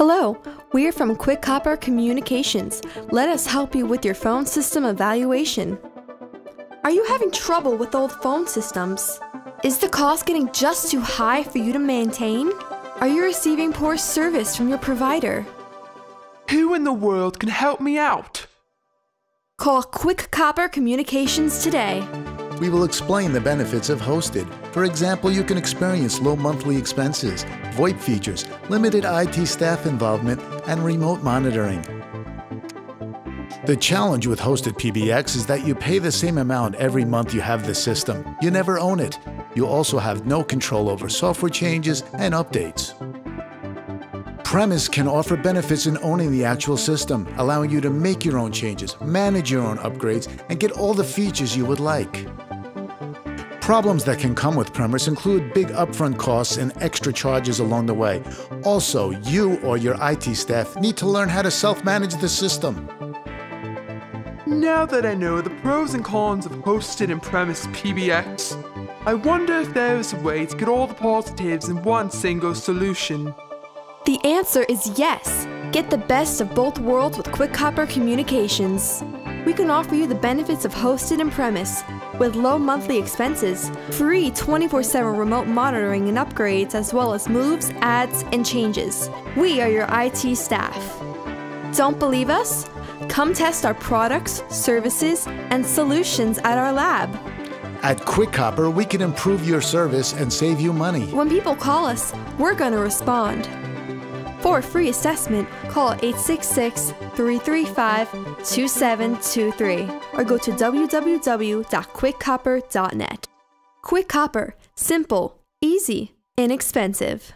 Hello, we're from Quick Copper Communications. Let us help you with your phone system evaluation. Are you having trouble with old phone systems? Is the cost getting just too high for you to maintain? Are you receiving poor service from your provider? Who in the world can help me out? Call Quick Copper Communications today. We will explain the benefits of hosted. For example, you can experience low monthly expenses, VoIP features, limited IT staff involvement, and remote monitoring. The challenge with hosted PBX is that you pay the same amount every month you have the system. You never own it. You also have no control over software changes and updates. Premise can offer benefits in owning the actual system, allowing you to make your own changes, manage your own upgrades, and get all the features you would like. Problems that can come with Premise include big upfront costs and extra charges along the way. Also, you or your IT staff need to learn how to self-manage the system. Now that I know the pros and cons of hosted and premise PBX, I wonder if there is a way to get all the positives in one single solution. The answer is yes. Get the best of both worlds with Quick Copper Communications. We can offer you the benefits of hosted and premise with low monthly expenses, free 24/7 remote monitoring and upgrades, as well as moves, adds, and changes. We are your IT staff. Don't believe us? Come test our products, services, and solutions at our lab. At Quick Copper, we can improve your service and save you money. When people call us, we're going to respond. For a free assessment, call 866-335-2723 or go to www.quickcopper.net. Quick Copper, simple, easy, inexpensive.